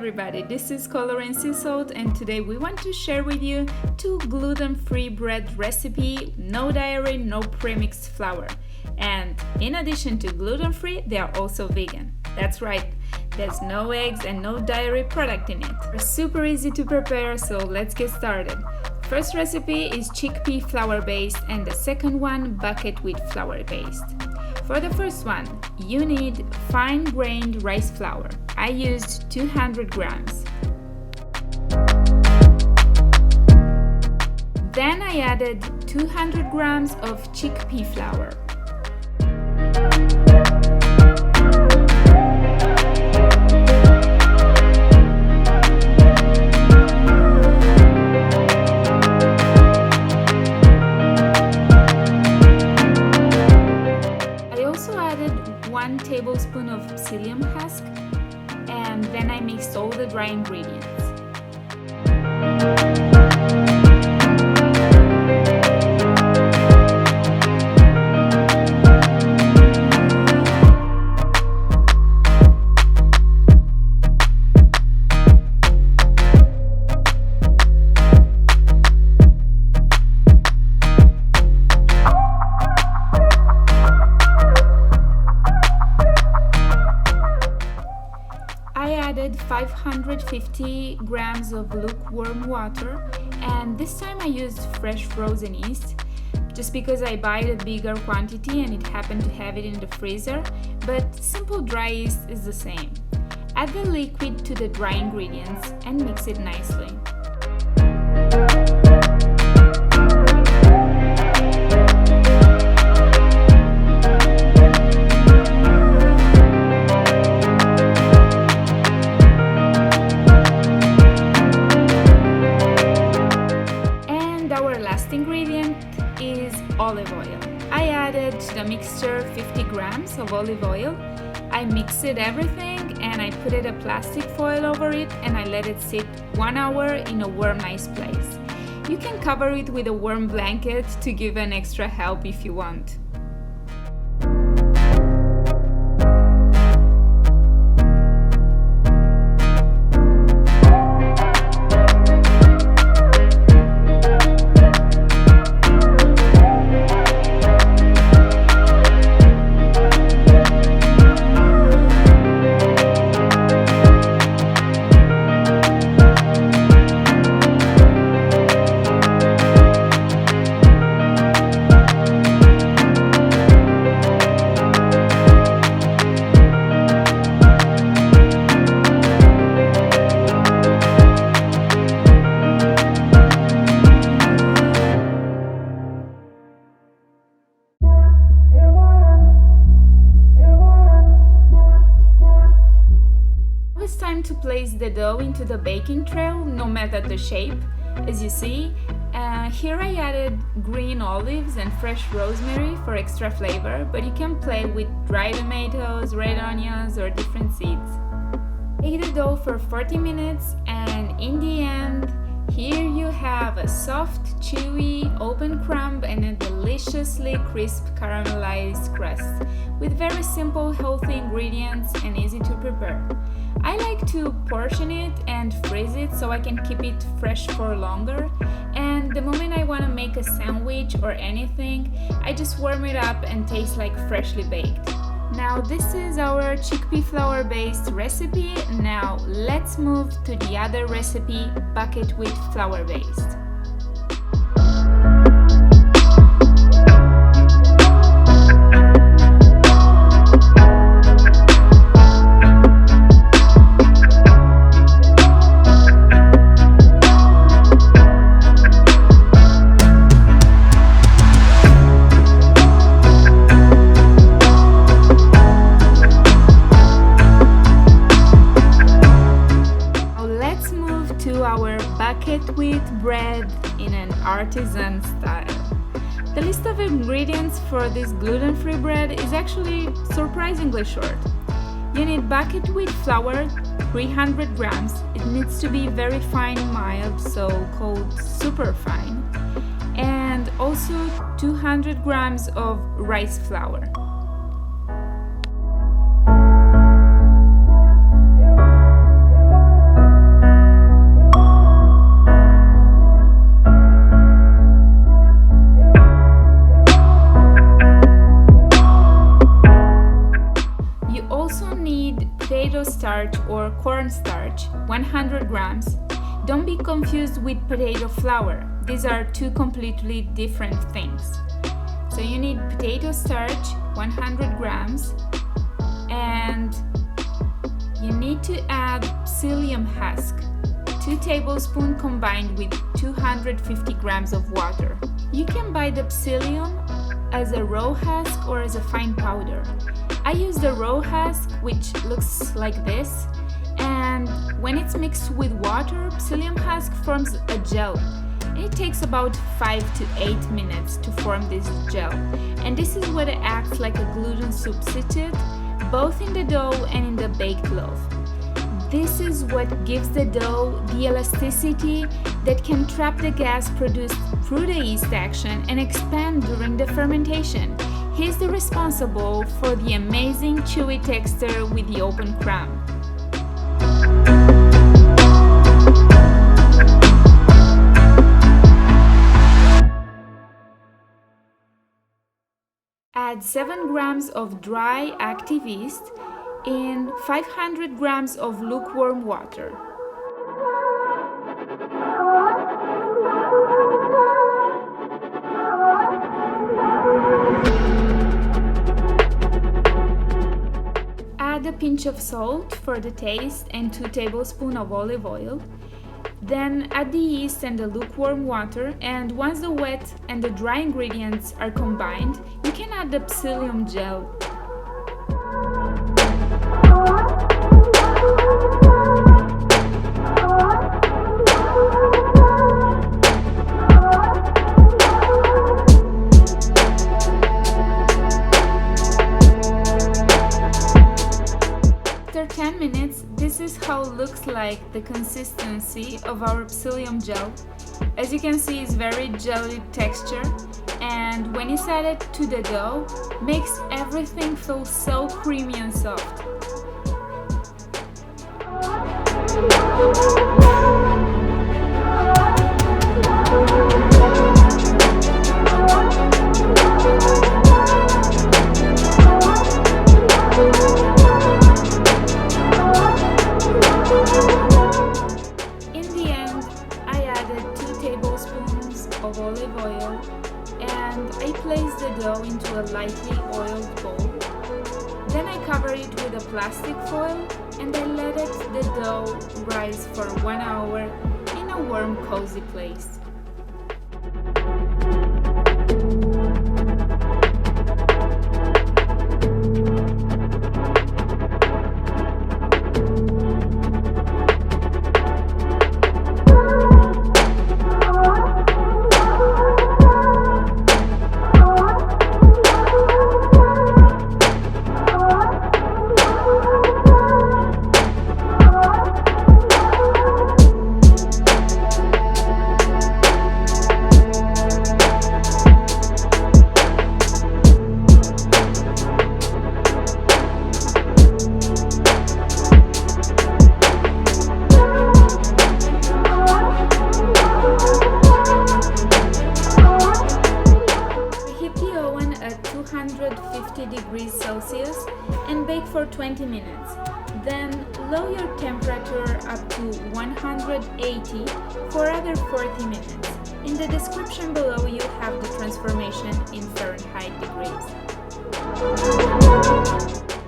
everybody, this is Color and Sea Salt, and today we want to share with you 2 gluten-free bread recipe, no dairy, no premixed flour. And in addition to gluten-free, they are also vegan. That's right, there's no eggs and no dairy product in it. They're super easy to prepare, so let's get started. First recipe is chickpea flour based and the second one buckwheat flour based. For the first one, you need fine-grained rice flour. I used 200 grams. Then I added 200 grams of chickpea flour. Tablespoon of psillium husk, and then I mixed all the dry ingredients. I added 550 grams of lukewarm water, and this time I used fresh frozen yeast just because I buy a bigger quantity and it happened to have it in the freezer, but simple dry yeast is the same. Add the liquid to the dry ingredients and mix it nicely. Ingredient is olive oil. I added to the mixture 50 grams of olive oil. I mixed everything and I put a plastic foil over it and I let it sit 1 hour in a warm, nice place. You can cover it with a warm blanket to give an extra help if you want. It's time to place the dough into the baking tray, no matter the shape. As you see, here I added green olives and fresh rosemary for extra flavor, but you can play with dried tomatoes, red onions, or different seeds. Bake the dough for 40 minutes, and in the end, here you have a soft, chewy, open crumb and a deliciously crisp caramelized crust with very simple, healthy ingredients and easy to prepare. I like to portion it and freeze it so I can keep it fresh for longer, and the moment I want to make a sandwich or anything, I just warm it up and tastes like freshly baked. Now this is our chickpea flour based recipe. Now let's move to the other recipe, buckwheat flour based. Buckwheat bread in an artisan style. The list of ingredients for this gluten-free bread is actually surprisingly short. You need buckwheat flour, 300 grams. It needs to be very fine, mild, so called super fine. And also 200 grams of rice flour. potato starch or cornstarch, 100 grams. Don't be confused with potato flour. These are two completely different things. So you need potato starch, 100 grams, and you need to add psyllium husk, 2 tablespoons combined with 250 grams of water. You can buy the psyllium as a raw husk or as a fine powder. I use the raw husk, which looks like this, and when it's mixed with water, psyllium husk forms a gel. It takes about 5 to 8 minutes to form this gel, and this is what acts like a gluten substitute, both in the dough and in the baked loaf. This is what gives the dough the elasticity that can trap the gas produced through the yeast action and expand during the fermentation. He's the responsible for the amazing chewy texture with the open crumb. Add 7 grams of dry active yeast in 500 grams of lukewarm water. Add a pinch of salt for the taste and 2 tablespoons of olive oil. Then add the yeast and the lukewarm water, and once the wet and the dry ingredients are combined, you can add the psillium gel. After 10 minutes, this is how it looks like, the consistency of our psyllium gel. As you can see, it's very jelly texture, and when you add it to the dough, makes everything feel so creamy and soft. Of olive oil, and I place the dough into a lightly oiled bowl. Then I cover it with a plastic foil and I let the dough rise for 1 hour in a warm, cozy place. Celsius and bake for 20 minutes. Then lower your temperature up to 180 for another 40 minutes. In the description below you have the transformation in Fahrenheit degrees.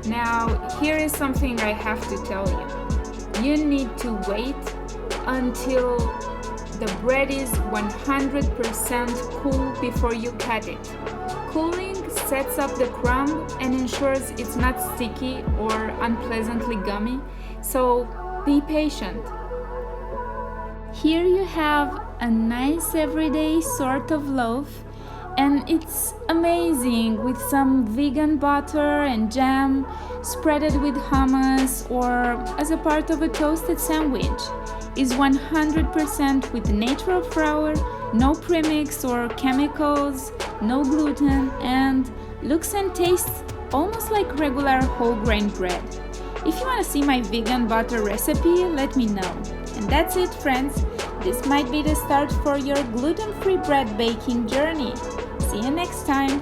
Now here is something I have to tell you. You need to wait until the bread is 100% cool before you cut it. Cooling sets up the crumb and ensures it's not sticky or unpleasantly gummy, so be patient. Here you have a nice everyday sort of loaf, and it's amazing with some vegan butter and jam, spreaded with hummus or as a part of a toasted sandwich. Is 100% with natural flour, no premix or chemicals, no gluten, and looks and tastes almost like regular whole grain bread. If you want to see my vegan butter recipe, let me know. And that's it, friends. This might be the start for your gluten-free bread baking journey. See you next time.